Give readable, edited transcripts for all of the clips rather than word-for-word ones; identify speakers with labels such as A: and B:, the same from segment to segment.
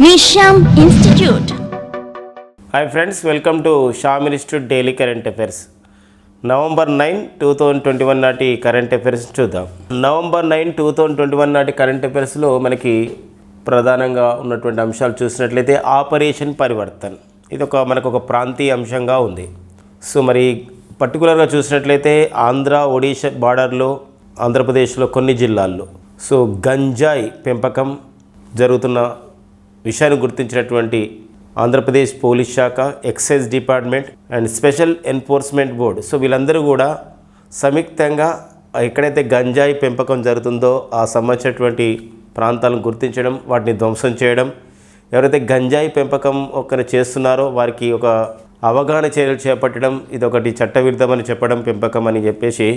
A: నిషామ్ institute.
B: Hi friends, welcome to Sam institute daily current affairs. November 9, 2021 నాటి current affairs చూద్దాం. November 9, 2021 నాటి current అఫైర్స్లో మనకి ప్రధానంగా ఉన్నటువంటి అంశాలు చూసినట్లయితే ఆపరేషన్ పరివర్తన్, ఇది మనకు ఒక ప్రాంతీయ అంశంగా ఉంది. సో మరి పర్టికులర్గా చూసినట్లయితే ఆంధ్ర ఒడిషా బార్డర్లో, ఆంధ్రప్రదేశ్లో కొన్ని జిల్లాల్లో సో గంజాయి పెంపకం జరుగుతున్న విషయాన్ని గుర్తించినటువంటి ఆంధ్రప్రదేశ్ పోలీస్ శాఖ, excise department and special enforcement board, so వీళ్ళందరూ కూడా సంయుక్తంగా ఎక్కడైతే గంజాయి పెంపకం జరుగుతుందో ఆ సంబంధించినటువంటి ప్రాంతాలను గుర్తించడం, వాటిని ధ్వంసం చేయడం, ఎవరైతే గంజాయి పెంపకం చేస్తున్నారో వారికి ఒక అవగాహన చర్యలు చేపట్టడం, ఇది ఒకటి చట్టవిరుద్ధమని చెప్పడం, పెంపకం అని చెప్పేసి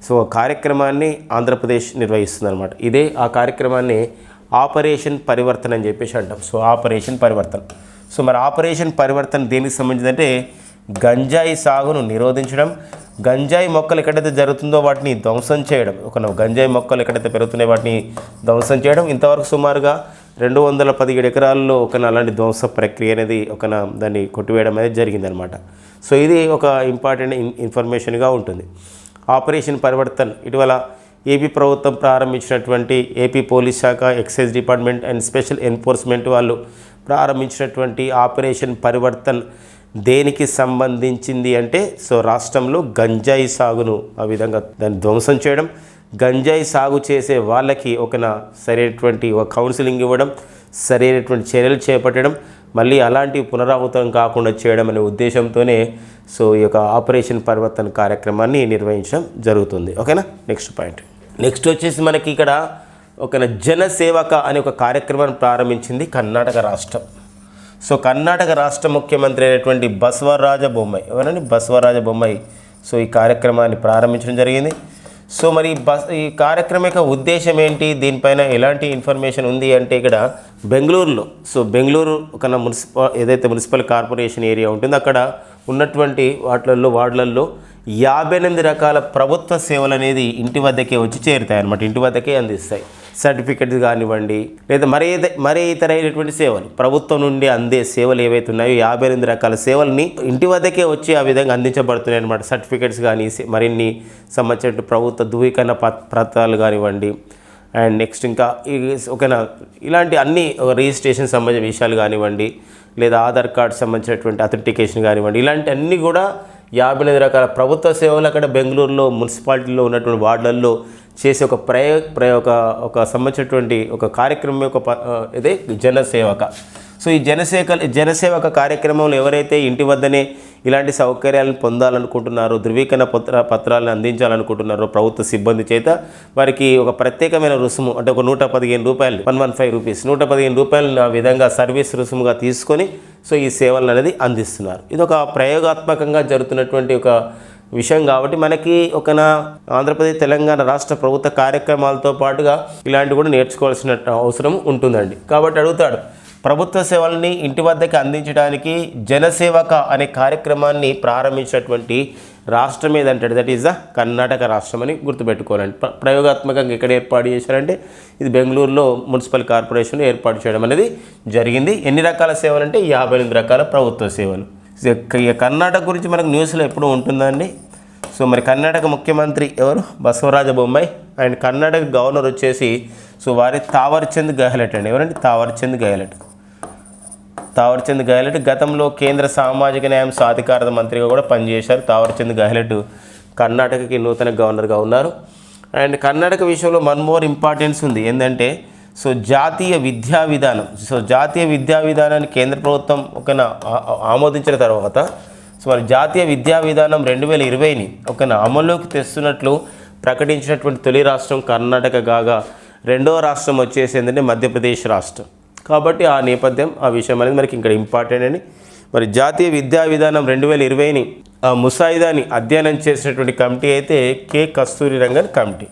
B: సో కార్యక్రమాన్ని ఆంధ్రప్రదేశ్ నిర్వహిస్తుంది అనమాట. ఇదే ఆ కార్యక్రమాన్ని ఆపరేషన్ పరివర్తన్ అని చెప్పేసి అంటాం. So operation Parivartan. సో మరి ఆపరేషన్ పరివర్తన్ దేనికి సంబంధించిందంటే గంజాయి సాగును నిరోధించడం, గంజాయి మొక్కలు ఎక్కడైతే జరుగుతుందో వాటిని ధ్వంసం చేయడం, గంజాయి మొక్కలు ఎక్కడైతే పెరుగుతున్నాయో వాటిని ధ్వంసం చేయడం. ఇంతవరకు సుమారుగా 217 ఎకరాల్లో అలాంటి ధ్వంస ప్రక్రియ అనేది దాన్ని కొట్టివేయడం అనేది జరిగిందనమాట. సో ఇది ఒక ఇంపార్టెంట్ ఇన్ఫర్మేషన్గా ఉంటుంది. ఆపరేషన్ పరివర్తన్ ఇటీవల ఏపీ ప్రభుత్వం ప్రారంభించినటువంటి ఏపీ పోలీస్ శాఖ, excise department and special enforcement వాళ్ళు ప్రారంభించినటువంటి ఆపరేషన్ పరివర్తన్ దేనికి సంబంధించింది అంటే సో రాష్ట్రంలో గంజాయి సాగును ఆ విధంగా దాన్ని ధ్వంసం చేయడం, గంజాయి సాగు చేసే వాళ్ళకి సరైనటువంటి కౌన్సిలింగ్ ఇవ్వడం, సరైనటువంటి చర్యలు చేపట్టడం, మళ్ళీ అలాంటి పునరావృతం కాకుండా చేయడం అనే ఉద్దేశంతోనే సో ఈ యొక్క ఆపరేషన్ పరివర్తన్ కార్యక్రమాన్ని నిర్వహించడం జరుగుతుంది. ఓకేనా. Next point. నెక్స్ట్ వచ్చేసి మనకి ఇక్కడ జనసేవక అనే ఒక కార్యక్రమాన్ని ప్రారంభించింది కర్ణాటక రాష్ట్రం. సో కర్ణాటక రాష్ట్ర ముఖ్యమంత్రి అయినటువంటి బసవరాజ బొమ్మాయి, ఎవరండి బసవరాజ బొమ్మాయి, సో ఈ కార్యక్రమాన్ని ప్రారంభించడం జరిగింది. సో మరి ఈ కార్యక్రమం యొక్క ఉద్దేశం ఏంటి, దీనిపైన ఎలాంటి ఇన్ఫర్మేషన్ ఉంది అంటే ఇక్కడ బెంగళూరులో, సో బెంగళూరు ఏదైతే మున్సిపల్ కార్పొరేషన్ ఏరియా ఉంటుందో అక్కడ ఉన్నటువంటి వార్డులలో 58 రకాల ప్రభుత్వ సేవలు అనేది ఇంటి వద్దకే వచ్చి చేరుతాయి అన్నమాట. ఇంటి వద్దకే అందిస్తాయి. సర్టిఫికెట్స్ కానివ్వండి, లేదా మరే ఇతరైనటువంటి సేవలు, ప్రభుత్వం నుండి అందే సేవలు ఏవైతే ఉన్నాయో 58 రకాల సేవల్ని ఇంటి వద్దకే వచ్చి ఆ విధంగా అందించబడుతున్నాయి అన్నమాట. సర్టిఫికెట్స్ కానీ, మరిన్ని సంబంధించిన ప్రభుత్వ ధృవీకరణ పత్రాలు కానివ్వండి, అండ్ నెక్స్ట్ ఇంకా ఇలాంటి అన్ని రిజిస్ట్రేషన్ సంబంధించిన విషయాలు కానివ్వండి, లేదా ఆధార్ కార్డు సంబంధించినటువంటి అథెంటికేషన్ కానివ్వండి, ఇలాంటి అన్నీ కూడా 58 రకాల ప్రభుత్వ సేవలు అక్కడ బెంగళూరులో మున్సిపాలిటీలో ఉన్నటువంటి వార్డులలో చేసే ఒక సంబంధించినటువంటి ఒక కార్యక్రమం ఇదే జనసేవక. సో ఈ జనసేవక కార్యక్రమంలో ఎవరైతే ఇంటి వద్దనే ఇలాంటి సౌకర్యాలను పొందాలనుకుంటున్నారో, ధృవీకరణ పత్రాలను అందించాలనుకుంటున్నారో ప్రభుత్వ సిబ్బంది చేత, వారికి ఒక ప్రత్యేకమైన రుసుము అంటే ఒక 115 రూపాయలు, 115 రూపీస్, 115 రూపాయలు ఆ విధంగా సర్వీస్ రుసుముగా తీసుకొని సో ఈ సేవలను అనేది అందిస్తున్నారు. ఇది ఒక ప్రయోగాత్మకంగా జరుగుతున్నటువంటి ఒక విషయం కాబట్టి మనకి ఆంధ్రప్రదేశ్, తెలంగాణ రాష్ట్ర ప్రభుత్వ కార్యక్రమాలతో పాటుగా ఇలాంటివి కూడా నేర్చుకోవాల్సిన అవసరం ఉంటుందండి. కాబట్టి అడుగుతాడు, ప్రభుత్వ సేవల్ని ఇంటి వద్దకి అందించడానికి జనసేవక అనే కార్యక్రమాన్ని ప్రారంభించినటువంటి రాష్ట్రం ఏదంటాడు, దట్ ఈజ్ ద కర్ణాటక రాష్ట్రం అని గుర్తుపెట్టుకోవాలండి. ప్రయోగాత్మకంగా ఎక్కడ ఏర్పాటు చేశారంటే ఇది బెంగళూరులో మున్సిపల్ కార్పొరేషన్ ఏర్పాటు చేయడం అనేది జరిగింది. ఎన్ని రకాల సేవలు అంటే 58 రకాల ప్రభుత్వ సేవలు. కర్ణాటక గురించి మనకు న్యూస్లో ఎప్పుడూ ఉంటుందండి. సో మరి కర్ణాటక ముఖ్యమంత్రి ఎవరు, బసవరాజ బొమ్మాయి. అండ్ కర్ణాటక గవర్నర్ వచ్చేసి సో వారి తావర్చంద్ గెహ్లోట్ అండి. ఎవరండి, తావర్చంద్ గెహ్లోట్ గతంలో కేంద్ర సామాజిక న్యాయం సాధికారత మంత్రిగా కూడా పనిచేశారు. తావర్చంద్ గెహ్లోట్ కర్ణాటకకి నూతన గవర్నర్గా ఉన్నారు. అండ్ కర్ణాటక విషయంలో వన్ మోర్ ఇంపార్టెన్స్ ఉంది ఏంటంటే సో జాతీయ విద్యా విధానం. సో జాతీయ విద్యా విధానాన్ని కేంద్ర ప్రభుత్వం ఆమోదించిన తర్వాత సో మరి జాతీయ విద్యా విధానం 2020ని అమల్లోకి తెస్తున్నట్లు ప్రకటించినటువంటి తొలి రాష్ట్రం కర్ణాటక కాగా, రెండవ రాష్ట్రం వచ్చేసి ఏంటంటే మధ్యప్రదేశ్ రాష్ట్రం. కాబట్టి ఆ నేపథ్యం, ఆ విషయం అనేది మనకి ఇక్కడ ఇంపార్టెంట్ అని. మరి జాతీయ విద్యా విధానం 2020ని ముసాయిదాని అధ్యయనం చేసినటువంటి కమిటీ అయితే కె కస్తూరి రంగన్ కమిటీ.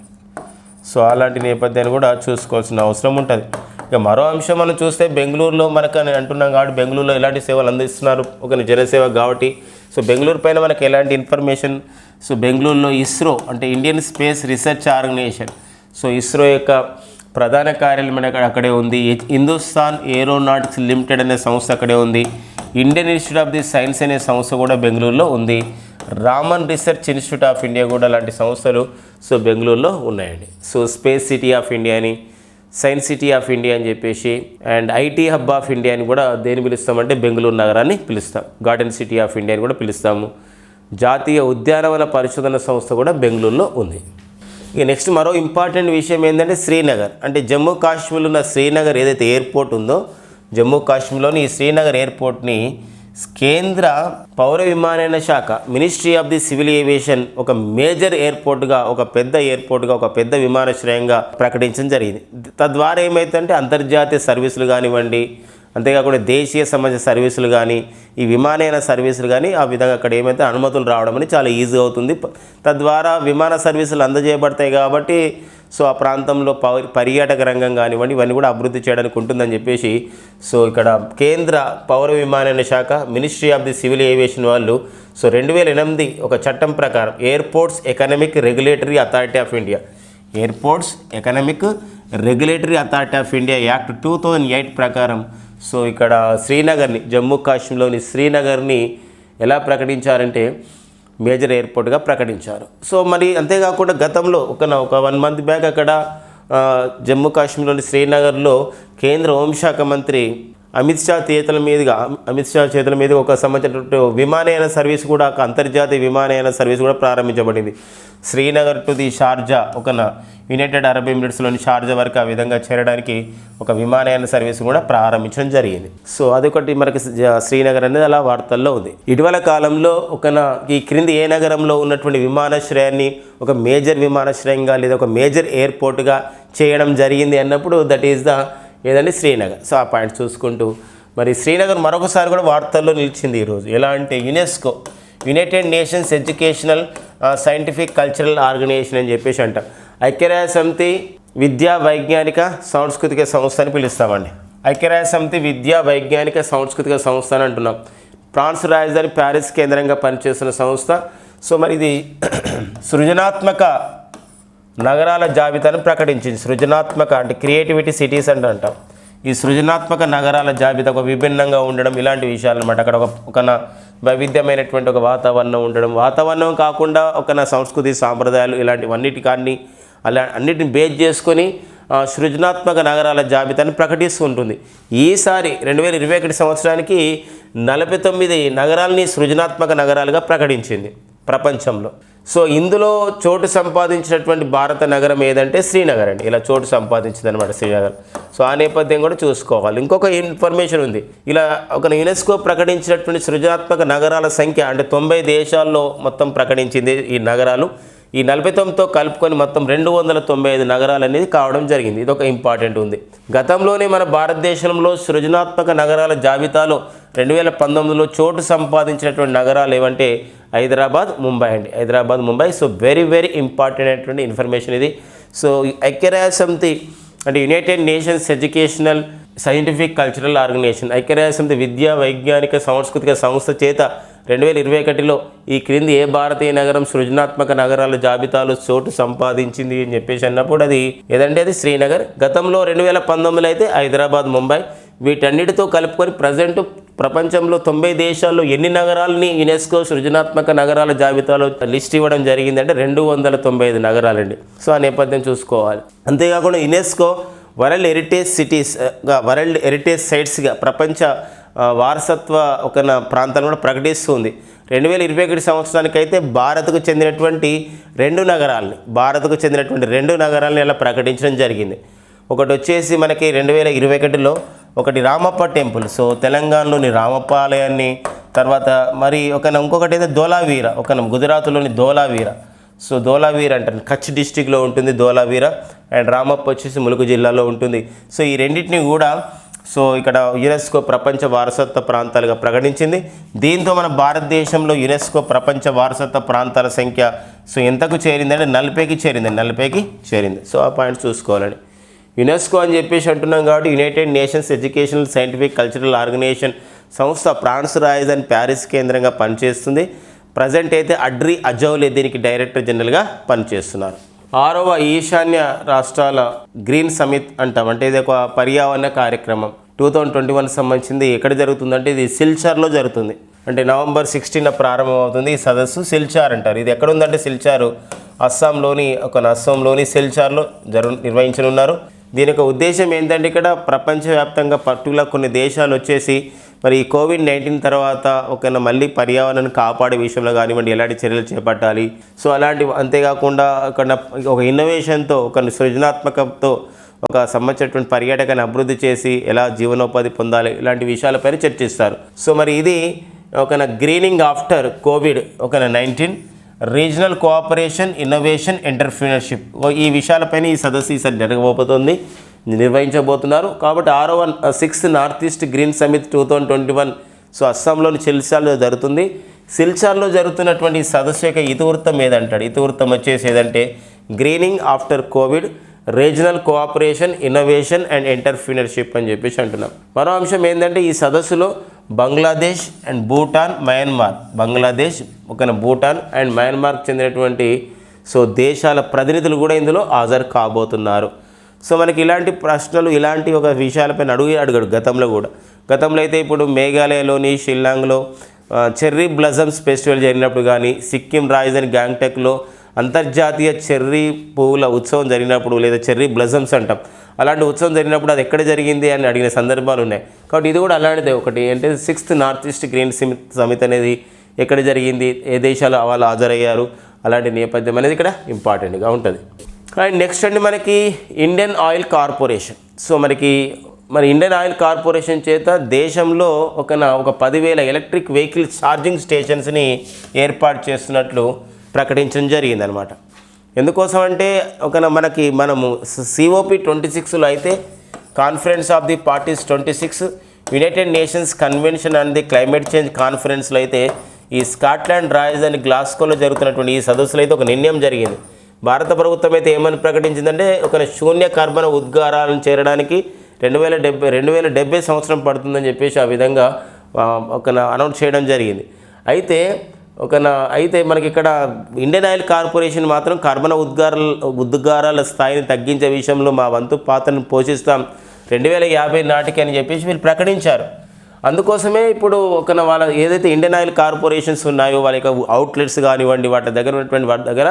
B: సో అలాంటి నేపథ్యాన్ని కూడా చూసుకోవాల్సిన అవసరం ఉంటుంది. ఇక మరో అంశం మనం చూస్తే బెంగళూరులో మనకు అంటున్నాం కాబట్టి బెంగళూరులో ఎలాంటి సేవలు అందిస్తున్నారు జనసేవ కాబట్టి సో బెంగళూరు పైన మనకు ఎలాంటి ఇన్ఫర్మేషన్. సో బెంగళూరులో ఇస్రో అంటే Indian space research organisation, so ISRO యొక్క ప్రధాన కార్యాలయం అక్కడే ఉంది. హిందుస్థాన్ ఏరోనాటిక్స్ లిమిటెడ్ అనే సంస్థ అక్కడే ఉంది. Indian institute of the science అనే సంస్థ కూడా బెంగళూరులో ఉంది. Raman research institute of India కూడా లాంటి సంస్థలు సో బెంగళూరులో ఉన్నాయండి. So space city of India అని, సైన్స్ సిటీ ఆఫ్ ఇండియా అని చెప్పేసి, and IT hub of India అని కూడా దేని పిలుస్తామంటే బెంగళూరు నగరాన్ని పిలుస్తాం. గార్డెన్ సిటీ ఆఫ్ ఇండియా అని కూడా పిలుస్తాము. జాతీయ ఉద్యానవన పరిశోధన సంస్థ కూడా బెంగళూరులో ఉంది. ఇక నెక్స్ట్ మరో ఇంపార్టెంట్ విషయం ఏంటంటే శ్రీనగర్, అంటే జమ్మూ కాశ్మీర్లో ఉన్న శ్రీనగర్ ఏదైతే ఎయిర్పోర్ట్ ఉందో, జమ్మూ కాశ్మీర్లోని ఈ శ్రీనగర్ ఎయిర్పోర్ట్ని కేంద్ర పౌర విమానయాన శాఖ, ministry of the civil aviation ఒక మేజర్ ఎయిర్పోర్ట్గా, ఒక పెద్ద ఎయిర్పోర్ట్గా, ఒక పెద్ద విమానాశ్రయంగా ప్రకటించడం జరిగింది. తద్వారా ఏమైతుందంటే అంతర్జాతీయ సర్వీసులు కానివ్వండి, అంతేకాకుండా దేశీయ సంబంధించిన సర్వీసులు కానీ, ఈ విమానయాన సర్వీసులు కానీ ఆ విధంగా అక్కడ ఏమైతే అనుమతులు రావడం అని చాలా ఈజీ అవుతుంది. తద్వారా విమాన సర్వీసులు అందజేయబడతాయి కాబట్టి సో ఆ ప్రాంతంలో పర్యాటక రంగం కానివ్వండి ఇవన్నీ కూడా అభివృద్ధి చేయడానికి ఉంటుందని చెప్పేసి సో ఇక్కడ కేంద్ర పౌర విమానయాన శాఖ, ministry of the civil aviation వాళ్ళు సో 2008 ఒక చట్టం ప్రకారం airports economic regulatory authority of India, airports economic regulatory authority of India act 2008 ప్రకారం సో ఇక్కడ శ్రీనగర్ని, జమ్మూ కాశ్మీర్లోని శ్రీనగర్ని ఎలా ప్రకటించారంటే మేజర్ ఎయిర్పోర్ట్గా ప్రకటించారు. సో మరి అంతేకాకుండా గతంలో ఒక 1 మంత్ బ్యాక్ అక్కడ జమ్మూ కాశ్మీర్లోని శ్రీనగర్లో కేంద్ర హోంశాఖ మంత్రి అమిత్ షా చేతుల మీదుగా ఒక సంబంధించినటువంటి విమానయాన సర్వీస్ కూడా, ఒక అంతర్జాతీయ విమానయాన సర్వీస్ కూడా ప్రారంభించబడింది. శ్రీనగర్ టు ది షార్జా, ఒక యునైటెడ్ అరబ్ ఎమిరేట్స్లోని షార్జా వరకు ఆ విధంగా చేరడానికి ఒక విమానయాన సర్వీస్ కూడా ప్రారంభించడం జరిగింది. సో అదొకటి మనకి శ్రీనగర్ అనేది అలా వార్తల్లో ఉంది. ఇటీవల కాలంలో ఈ క్రింది ఏ నగరంలో ఉన్నటువంటి విమానాశ్రయాన్ని ఒక మేజర్ విమానాశ్రయంగా లేదా ఒక మేజర్ ఎయిర్పోర్ట్గా చేయడం జరిగింది అన్నప్పుడు దట్ ఈస్ ఏదంటే శ్రీనగర్. సో ఆ పాయింట్ చూసుకుంటూ మరి శ్రీనగర్ మరొకసారి కూడా వార్తల్లో నిలిచింది ఈరోజు. ఎలా అంటే UNESCO, united nations educational scientific cultural organisation అని చెప్పేసి అంటాం. ఐక్యరాజ్య సమితి విద్యా వైజ్ఞానిక సాంస్కృతిక సంస్థ అని పిలుస్తామండి. ఐక్యరాజ్య సమితి విద్యా వైజ్ఞానిక సాంస్కృతిక సంస్థ అని అంటున్నాం. ఫ్రాన్స్ రాజధాని ప్యారిస్ కేంద్రంగా పనిచేస్తున్న సంస్థ. సో మరి ఇది సృజనాత్మక నగరాల జాబితాను ప్రకటించింది. సృజనాత్మక అంటే క్రియేటివిటీ సిటీస్ అంటే అంటాం. ఈ సృజనాత్మక నగరాల జాబితా ఒక విభిన్నంగా ఉండడం, ఇలాంటి విషయాలు అనమాట. అక్కడ ఒక వైవిధ్యమైనటువంటి ఒక వాతావరణం ఉండడం, వాతావరణం కాకుండా ఒక సంస్కృతి సాంప్రదాయాలు ఇలాంటివన్నిటికాన్ని అన్నిటిని బేస్ చేసుకొని సృజనాత్మక నగరాల జాబితాను ప్రకటిస్తూ ఉంటుంది. ఈసారి 2021 సంవత్సరానికి 49 నగరాలని సృజనాత్మక నగరాలుగా ప్రకటించింది ప్రపంచంలో. సో ఇందులో చోటు సంపాదించినటువంటి భారత నగరం ఏదంటే శ్రీనగర్ అండి. ఇలా చోటు సంపాదించింది అనమాట శ్రీనగర్. సో ఆ నేపథ్యం కూడా చూసుకోవాలి. ఇంకొక ఇన్ఫర్మేషన్ ఉంది. ఇలా ఒక యునెస్కో ప్రకటించినటువంటి సృజనాత్మక నగరాల సంఖ్య అంటే 90 దేశాల్లో మొత్తం ప్రకటించింది ఈ నగరాలు. ఈ 49తో కలుపుకొని మొత్తం 295 నగరాలు అనేది కావడం జరిగింది. ఇది ఒక ఇంపార్టెంట్ ఉంది. గతంలోనే మన భారతదేశంలో సృజనాత్మక నగరాల జాబితాలో 2019లో చోటు సంపాదించినటువంటి నగరాలు ఏవంటే హైదరాబాద్, ముంబై అండి. Hyderabad, Mumbai. So very very important అయినటువంటి ఇన్ఫర్మేషన్ ఇది. సో ఐక్యరాజ్య సమితి అంటే united nations educational scientific cultural organisation, ఐక్యరాజ్య సమితి విద్యా వైజ్ఞానిక సాంస్కృతిక సంస్థ చేత 2021లో ఈ క్రింది ఏ భారతీయ నగరం సృజనాత్మక నగరాల జాబితాలో చోటు సంపాదించింది అని చెప్పేసి అన్నప్పుడు అది ఏదంటే అది శ్రీనగర్. గతంలో 2019లో అయితే హైదరాబాద్, ముంబై. వీటన్నిటితో కలుపుకొని ప్రజెంట్ ప్రపంచంలో 90 దేశాల్లో ఎన్ని నగరాలని యునెస్కో సృజనాత్మక నగరాల జాబితాలో లిస్ట్ ఇవ్వడం జరిగిందంటే 295 నగరాలండి. సో ఆ నేపథ్యం చూసుకోవాలి. అంతేకాకుండా యునెస్కో వరల్డ్ హెరిటేజ్ సిటీస్గా, వరల్డ్ హెరిటేజ్ సైట్స్గా ప్రపంచ వారసత్వ ఒక ప్రాంతాలను కూడా ప్రకటిస్తుంది. 2021 సంవత్సరానికి అయితే భారత్కు చెందినటువంటి 2 నగరాలని ఇలా ప్రకటించడం జరిగింది. ఒకటి వచ్చేసి మనకి 2021లో ఒకటి రామప్ప టెంపుల్. సో తెలంగాణలోని రామప్ప ఆలయాన్ని, తర్వాత మరి ఇంకొకటి అయితే ధోలావీర, గుజరాత్లోని ధోలావీర. సో ధోలావీర అంటారు, కచ్ డిస్టిక్లో ఉంటుంది ధోలావీర. అండ్ రామప్ప వచ్చేసి ములుగు జిల్లాలో ఉంటుంది. సో ఈ రెండింటిని కూడా సో ఇక్కడ యునెస్కో ప్రపంచ వారసత్వ ప్రాంతాలుగా ప్రకటించింది. దీంతో మన భారతదేశంలో యునెస్కో ప్రపంచ వారసత్వ ప్రాంతాల సంఖ్య సో ఎంతకు చేరిందంటే 40కి చేరింది. సో ఆ పాయింట్స్ చూసుకోవాలండి. యునెస్కో అని చెప్పేసి అంటున్నాం కాబట్టి united nations educational scientific cultural organisation సంస్థ ఫ్రాన్స్ రాజధాని ప్యారిస్ కేంద్రంగా పనిచేస్తుంది. ప్రజెంట్ అయితే అడ్రీ అజౌలే దీనికి డైరెక్టర్ జనరల్గా పనిచేస్తున్నారు. 6వ ఈశాన్య రాష్ట్రాల గ్రీన్ సమిట్ అంటాం. అంటే ఇది ఒక పర్యావరణ కార్యక్రమం 2021 సంబంధించింది. ఎక్కడ జరుగుతుందంటే ఇది సిల్చార్లో జరుగుతుంది. అంటే నవంబర్ 16 ప్రారంభమవుతుంది ఈ సదస్సు. సిల్చార్ అంటారు. ఇది ఎక్కడ ఉందంటే సిల్చారు అస్సాంలోని సిల్చార్లో నిర్వహించనున్నారు. దీని యొక్క ఉద్దేశం ఏంటంటే ఇక్కడ ప్రపంచవ్యాప్తంగా పర్టికులర్ కొన్ని దేశాలు వచ్చేసి మరి ఈ కోవిడ్-19 తర్వాత మళ్ళీ పర్యావరణాన్ని కాపాడే విషయంలో కానివ్వండి ఎలాంటి చర్యలు చేపట్టాలి, సో అలాంటివి. అంతేకాకుండా ఒక ఇన్నోవేషన్తో ఒక సృజనాత్మకతో ఒక సంబంధించినటువంటి పర్యాటకాన్ని అభివృద్ధి చేసి ఎలా జీవనోపాధి పొందాలి ఇలాంటి విషయాలపైన చర్చిస్తారు. సో మరి ఇది గ్రీనింగ్ ఆఫ్టర్ కోవిడ్-19 రీజనల్ కోఆపరేషన్, ఇన్నోవేషన్, ఎంటర్‌ప్రెన్యూర్‌షిప్ ఈ విషయాలపైన ఈ సదస్సు ఈసారి నిర్వహించబోతున్నారు. కాబట్టి 6th north east green summit 2021 so అస్సాంలోని సిల్చార్లో జరుగుతుంది. సిల్చార్లో జరుగుతున్నటువంటి సదస్సు యొక్క ఇతివృత్తం ఏదంటాడు? ఇతివృత్తం వచ్చేసి ఏదంటే greening after Covid, regional cooperation, innovation and entrepreneurship అని చెప్పేసి అంటున్నాం. మరో అంశం ఏంటంటే ఈ సదస్సులో బంగ్లాదేశ్ అండ్ భూటాన్, భూటాన్ అండ్ మయన్మార్కి చెందినటువంటి సో దేశాల ప్రతినిధులు కూడా ఇందులో హాజరు కాబోతున్నారు. సో మనకి ఇలాంటి ప్రశ్నలు ఇలాంటి ఒక విషయాలపైన అడిగాడు గతంలో అయితే ఇప్పుడు మేఘాలయలోని షిల్లాంగ్లో చెర్రీ బ్లజమ్స్ ఫెస్టివల్ జరిగినప్పుడు కానీ, సిక్కిం రాజధాని గ్యాంగ్టాక్లో అంతర్జాతీయ చెర్రీ పువ్వుల ఉత్సవం జరిగినప్పుడు, లేదా చెర్రీ బ్లజమ్స్ అంటాం, అలాంటి ఉత్సవం జరిగినప్పుడు అది ఎక్కడ జరిగింది అని అడిగిన సందర్భాలు ఉన్నాయి. కాబట్టి ఇది కూడా అలాంటిదే ఒకటి. అంటే 6th north east green summit అనేది ఎక్కడ జరిగింది, ఏ దేశాలు వాళ్ళు హాజరయ్యారు, అలాంటి నేపథ్యం అనేది ఇక్కడ ఇంపార్టెంట్గా ఉంటుంది. అండ్ నెక్స్ట్ అండి మనకి ఇండియన్ ఆయిల్ కార్పొరేషన్. సో మరి ఇండియన్ ఆయిల్ కార్పొరేషన్ చేత దేశంలో ఒక 10,000 ఎలక్ట్రిక్ వెహికల్ ఛార్జింగ్ స్టేషన్స్ని ఏర్పాటు చేస్తున్నట్లు ప్రకటించడం జరిగిందనమాట. ఎందుకోసం అంటే మనము COP26లో అయితే conference of the parties 26, United nations convention and the climate change కాన్ఫరెన్స్లో అయితే ఈ స్కాట్లాండ్ రాజధాని గ్లాస్గోలో జరుగుతున్నటువంటి ఈ సదస్సులో అయితే ఒక నిర్ణయం జరిగింది. భారత ప్రభుత్వం అయితే ఏమని ప్రకటించిందంటే శూన్య కార్బన్ ఉద్గారాలను చేరడానికి 2070 సంవత్సరం పడుతుందని చెప్పేసి ఆ విధంగా అనౌన్స్ చేయడం జరిగింది. అయితే మనకి ఇక్కడ ఇండియన్ ఆయిల్ కార్పొరేషన్ మాత్రం కార్బన్ ఉద్గారాల స్థాయిని తగ్గించే విషయంలో మా వంతు పాత్రను పోషిస్తాం 2050 నాటికి అని చెప్పేసి వీళ్ళు ప్రకటించారు. అందుకోసమే ఇప్పుడు వాళ్ళ ఏదైతే ఇండియన్ ఆయిల్ కార్పొరేషన్స్ ఉన్నాయో వాళ్ళ యొక్క అవుట్లెట్స్ కానివ్వండి వాటి దగ్గర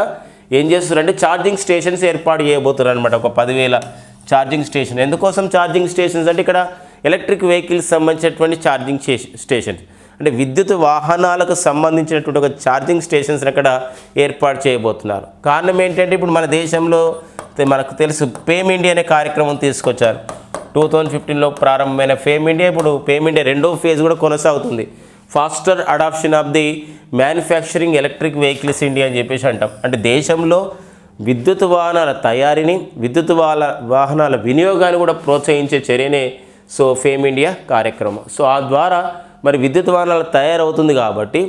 B: ఏం చేస్తున్నారంటే ఛార్జింగ్ స్టేషన్స్ ఏర్పాటు చేయబోతున్నారు అనమాట. ఒక 10,000 ఛార్జింగ్ స్టేషన్. ఎందుకోసం ఛార్జింగ్ స్టేషన్స్ అంటే ఇక్కడ ఎలక్ట్రిక్ వెహికల్స్ సంబంధించినటువంటి ఛార్జింగ్ స్టేషన్స్, అంటే విద్యుత్ వాహనాలకు సంబంధించినటువంటి ఒక ఛార్జింగ్ స్టేషన్స్ అక్కడ ఏర్పాటు చేయబోతున్నారు. కారణం ఏంటంటే ఇప్పుడు మన దేశంలో మనకు తెలుసు ఫేమ్ ఇండియా అనే కార్యక్రమం తీసుకొచ్చారు. 2015లో ప్రారంభమైన ఫేమ్ ఇండియా ఇప్పుడు ఫేమ్ ఇండియా 2వ ఫేజ్ కూడా కొనసాగుతుంది. Faster adoption of the manufacturing electric vehicles India అని చెప్పేసి అంటాం. అంటే దేశంలో విద్యుత్ వాహనాల తయారీని, వాహనాల వినియోగాన్ని కూడా ప్రోత్సహించే చర్యనే సో ఫేమ్ ఇండియా కార్యక్రమం. సో ఆ ద్వారా మరి విద్యుత్ వాహనాలు తయారవుతుంది కాబట్టి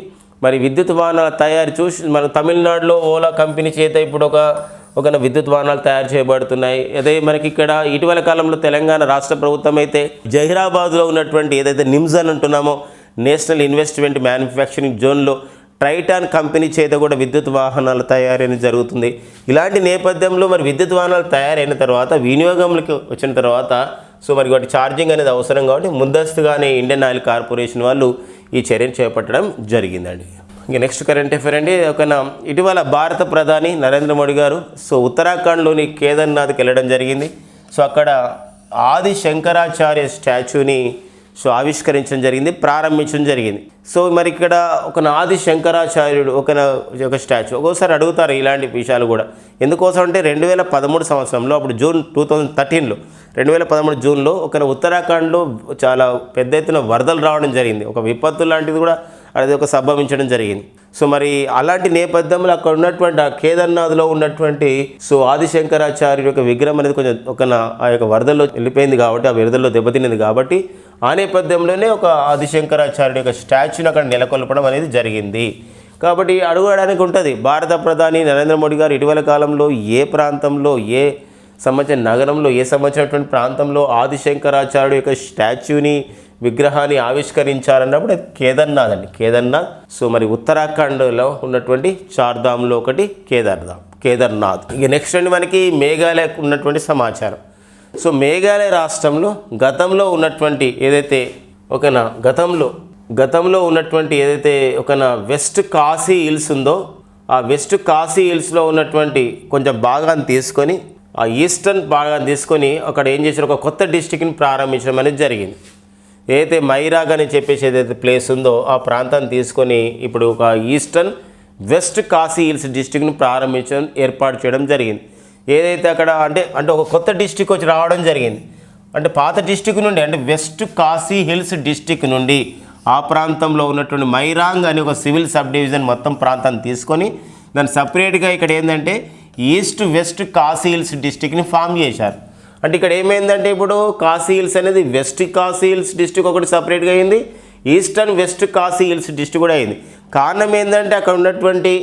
B: మరి విద్యుత్ వాహనాల తయారీ చూసి మన తమిళనాడులో ఓలా కంపెనీ చేత ఇప్పుడు ఒక విద్యుత్ వాహనాలు తయారు చేయబడుతున్నాయి. అదే మనకి ఇక్కడ ఇటీవల కాలంలో తెలంగాణ రాష్ట్ర ప్రభుత్వం అయితే జహీరాబాద్లో ఉన్నటువంటి ఏదైతే నిమ్స్ అని అంటున్నామో నేషనల్ ఇన్వెస్ట్మెంట్ మ్యానుఫ్యాక్చరింగ్ జోన్లో ట్రైటాన్ కంపెనీ చేత కూడా విద్యుత్ వాహనాల తయారీ అనేది జరుగుతుంది. ఇలాంటి నేపథ్యంలో మరి విద్యుత్ వాహనాలు తయారైన తర్వాత వినియోగంలోకి వచ్చిన తర్వాత సో మరి వాటి ఛార్జింగ్ అనేది అవసరం కాబట్టి ముందస్తుగానే ఇండియన్ ఆయిల్ కార్పొరేషన్ వాళ్ళు ఈ చర్యను చేపట్టడం జరిగిందండి. ఇంకా నెక్స్ట్ కరెంట్ అఫైర్ అండి. ఇటీవల భారత ప్రధాని నరేంద్ర మోడీ గారు సో ఉత్తరాఖండ్లోని కేదార్నాథ్కి వెళ్ళడం జరిగింది. సో అక్కడ ఆది శంకరాచార్య స్టాచ్యూని సో ఆవిష్కరించడం జరిగింది, ప్రారంభించడం జరిగింది. సో మరి ఇక్కడ ఆది శంకరాచార్యుడు ఒక స్టాచ్యూ ఒక్కోసారి అడుగుతారు ఇలాంటి విషయాలు కూడా. ఎందుకోసం అంటే 2013 సంవత్సరంలో అప్పుడు జూన్ 2013లో 2013 జూన్లో ఉత్తరాఖండ్లో చాలా పెద్ద ఎత్తున వరదలు రావడం జరిగింది. ఒక విపత్తు లాంటిది కూడా అది సంభవించడం జరిగింది. సో మరి అలాంటి నేపథ్యంలో అక్కడ ఉన్నటువంటి ఆ కేదార్నాథ్లో ఉన్నటువంటి సో ఆదిశంకరాచార్యుడు యొక్క విగ్రహం అనేది కొంచెం ఆ యొక్క వరదల్లో వెళ్ళిపోయింది కాబట్టి, ఆ వరదల్లో దెబ్బతిన్నది కాబట్టి ఆ నేపథ్యంలోనే ఒక ఆదిశంకరాచార్యుడు యొక్క స్టాచ్యూని అక్కడ నెలకొల్పడం అనేది జరిగింది. కాబట్టి అడగడానికి ఉంటుంది, భారత ప్రధాని నరేంద్ర మోడీ గారు ఇటీవల కాలంలో ఏ ప్రాంతంలో ఏ సంబంధించిన నగరంలో ఏ సంబంధించినటువంటి ప్రాంతంలో ఆదిశంకరాచార్యుడు యొక్క స్టాచ్యూని విగ్రహాన్ని ఆవిష్కరించారన్నప్పుడు కేదార్నాథ్ అండి. కేదార్నాథ్ సో మరి ఉత్తరాఖండ్లో ఉన్నటువంటి చార్ధామ్లో ఒకటి కేదార్ధామ్. కేదార్నాథ్. ఇక నెక్స్ట్ అండి మనకి మేఘాలయకు ఉన్నటువంటి సమాచారం. సో మేఘాలయ రాష్ట్రంలో గతంలో ఉన్నటువంటి ఏదైతే గతంలో ఉన్నటువంటి ఏదైతే వెస్ట్ ఖాసీ హిల్స్ ఉందో ఆ వెస్ట్ ఖాసీ హిల్స్లో ఉన్నటువంటి కొంచెం భాగాన్ని తీసుకొని ఆ ఈస్టర్న్ భాగాన్ని తీసుకొని అక్కడ ఏం చేశారు, ఒక కొత్త డిస్టిక్ని ప్రారంభించడం అనేది జరిగింది. ఏదైతే మైరాగ్ అని చెప్పేసి ఏదైతే ప్లేస్ ఉందో ఆ ప్రాంతాన్ని తీసుకొని ఇప్పుడు ఒక ఈస్టర్న్ వెస్ట్ ఖాసీ హిల్స్ డిస్టిక్ని ఏర్పాటు చేయడం జరిగింది. ఏదైతే అక్కడ అంటే ఒక కొత్త డిస్టిక్ వచ్చి రావడం జరిగింది. అంటే పాత డిస్టిక్ నుండి అంటే వెస్ట్ ఖాసీ హిల్స్ డిస్టిక్ నుండి ఆ ప్రాంతంలో ఉన్నటువంటి మైరాంగ్ అనే ఒక సివిల్ సబ్ డివిజన్ మొత్తం ప్రాంతాన్ని తీసుకొని దాన్ని సపరేట్గా ఇక్కడ ఏంటంటే ఈస్ట్ వెస్ట్ ఖాసీ హిల్స్ డిస్టిక్ని ఫామ్ చేశారు. అంటే ఇక్కడ ఏమైందంటే ఇప్పుడు ఖాసీ హిల్స్ అనేది వెస్ట్ ఖాసీ హిల్స్ డిస్టిక్ ఒకటి సపరేట్గా అయింది, eastern west Khasi hills district కూడా అయింది. కారణం ఏంటంటే అక్కడ ఉన్నటువంటి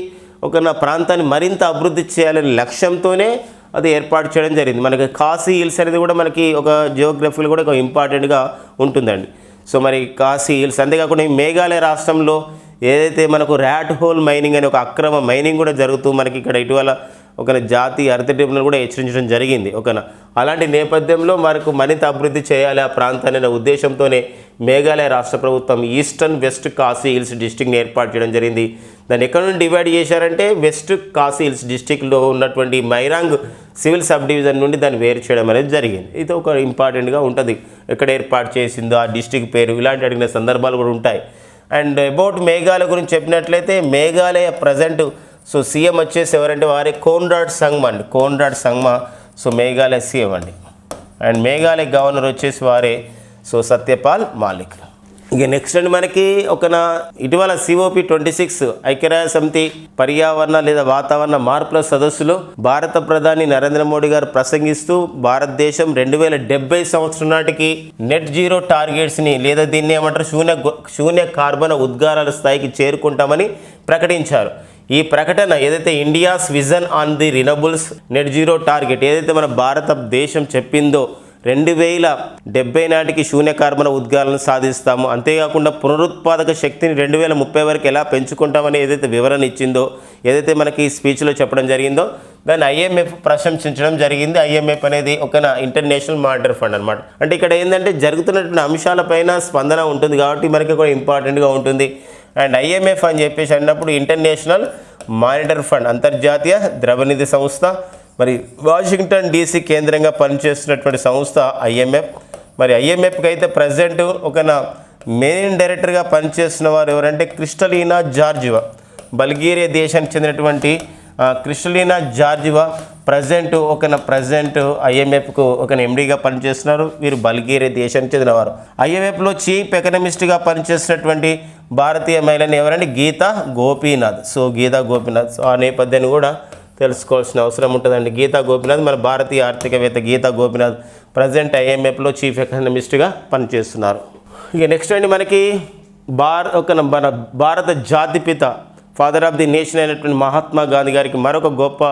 B: ప్రాంతాన్ని మరింత అభివృద్ధి చేయాలనే లక్ష్యంతోనే అది ఏర్పాటు చేయడం జరిగింది. మనకి ఖాసీ హిల్స్ అనేది కూడా మనకి ఒక జియోగ్రఫీలో కూడా ఒక ఇంపార్టెంట్గా ఉంటుందండి. సో మరి ఖాసీ హిల్స్ అంతేకాకుండా ఈ మేఘాలయ రాష్ట్రంలో ఏదైతే మనకు ర్యాట్ హోల్ మైనింగ్ అనే ఒక అక్రమ మైనింగ్ కూడా జరుగుతూ మనకి ఇక్కడ ఇటీవల జాతీయ హరిత ట్రిబ్యునల్ కూడా హెచ్చరించడం జరిగింది. అలాంటి నేపథ్యంలో మనకు మరింత అభివృద్ధి చేయాలి ఆ ప్రాంతాన్ని అనే ఉద్దేశంతోనే మేఘాలయ రాష్ట్ర ప్రభుత్వం ఈస్టర్న్ వెస్ట్ ఖాసీ హిల్స్ డిస్టిక్ని ఏర్పాటు చేయడం జరిగింది. దాన్ని ఎక్కడ నుండి డివైడ్ చేశారంటే వెస్ట్ ఖాసీ హిల్స్ డిస్టిక్లో ఉన్నటువంటి మైరాంగ్ సివిల్ సబ్ డివిజన్ నుండి దాన్ని వేరు చేయడం అనేది జరిగింది. ఇది ఒక ఇంపార్టెంట్గా ఉంటుంది, ఎక్కడ ఏర్పాటు చేసిందో ఆ డిస్టిక్ పేరు, ఇలాంటి అడిగిన సందర్భాలు కూడా ఉంటాయి. అండ్ అబౌట్ మేఘాలయ గురించి చెప్పినట్లయితే మేఘాలయ ప్రజెంట్ సో సీఎం వచ్చేసి ఎవరంటే వారే Conrad Sangma so Meghalaya CM అండి. అండ్ మేఘాలయ గవర్నర్ వచ్చేసి వారే సో సత్యపాల్ మాలిక్. ఇక నెక్స్ట్ అండి మనకి ఇటీవల COP26 ఐక్యరాజ్య సమితి పర్యావరణ లేదా వాతావరణ మార్పుల సదస్సులో భారత ప్రధాని నరేంద్ర మోడీ గారు ప్రసంగిస్తూ భారతదేశం 2070 సంవత్సరం నాటికి నెట్ జీరో టార్గెట్స్ని లేదా దీన్ని ఏమంటారు శూన్య కార్బన్ ఉద్గారాల స్థాయికి చేరుకుంటామని ప్రకటించారు. ఈ ప్రకటన ఏదైతే India's vision on the renewables net zero target ఏదైతే మన భారతదేశం చెప్పిందో 2070 నాటికి శూన్య కార్బన ఉద్గారాలను సాధిస్తాము, అంతేకాకుండా పునరుత్పాదక శక్తిని 2030 వరకు ఎలా పెంచుకుంటామని ఏదైతే వివరణ ఇచ్చిందో, ఏదైతే మనకి స్పీచ్లో చెప్పడం జరిగిందో దాన్ని IMF ప్రశంసించడం జరిగింది. IMF అనేది ఒక ఇంటర్నేషనల్ మానిటరీ ఫండ్ అనమాట. అంటే ఇక్కడ ఏంటంటే జరుగుతున్నటువంటి అంశాలపైన స్పందన ఉంటుంది కాబట్టి మనకి కూడా ఇంపార్టెంట్గా ఉంటుంది. అండ్ IMF అని చెప్పేసి అన్నప్పుడు ఇంటర్నేషనల్ మానిటరీ ఫండ్, అంతర్జాతీయ ద్రవ్యనిధి సంస్థ, మరి వాషింగ్టన్ DC కేంద్రంగా పనిచేస్తున్నటువంటి సంస్థ IMF. మరి IMFకి అయితే ప్రజెంట్ మెయిన్ డైరెక్టర్గా పనిచేస్తున్న వారు ఎవరంటే క్రిస్టలీనా జార్జివా, బల్గేరియా దేశానికి చెందినటువంటి క్రిస్టలీనా జార్జివా ప్రజెంట్ IMFకు MDగా పనిచేస్తున్నారు. వీరు బల్గేరియా దేశానికి చెందినవారు. IMFలో చీఫ్ ఎకనమిస్ట్గా పనిచేస్తున్నటువంటి భారతీయ మహిళని ఎవరంటే గీతా గోపీనాథ్. సో ఆ నేపథ్యాన్ని కూడా తెలుసుకోవాల్సిన అవసరం ఉంటుందండి. గీతా గోపీనాథ్ మన భారతీయ ఆర్థికవేత్త గీతా గోపీనాథ్ ప్రజెంట్ IMFలో చీఫ్ ఎకనమిస్ట్గా పనిచేస్తున్నారు. ఇక నెక్స్ట్ అండి మనకి మన భారత జాతిపిత ఫాదర్ ఆఫ్ ది నేషన్ అయినటువంటి మహాత్మా గాంధీ గారికి మరొక గొప్ప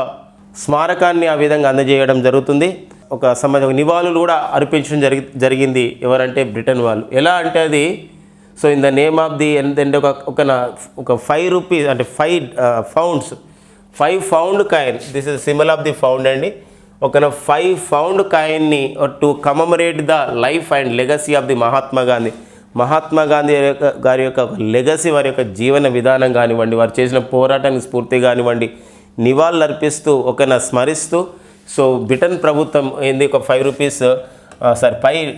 B: స్మారకాన్ని ఆ విధంగా అందజేయడం జరుగుతుంది. ఒక నివాళులు కూడా అర్పించడం జరిగింది. ఎవరంటే బ్రిటన్ వాళ్ళు. ఎలా అంటే అది so in the name of the ఏంటంటే ఒక 5 రూపీస్ అంటే 5 pound coin, this is symbol of the pound అండి. 5 పౌండ్ కాయిన్ని to commemorate the life and legacy of the Mahatma Gandhi గారి యొక్క లెగసీ, వారి యొక్క జీవన విధానం కానివ్వండి, వారు చేసిన పోరాటానికి స్ఫూర్తి కానివ్వండి, నివాళులు అర్పిస్తూ స్మరిస్తూ సో బ్రిటన్ ప్రభుత్వం ఏంది 5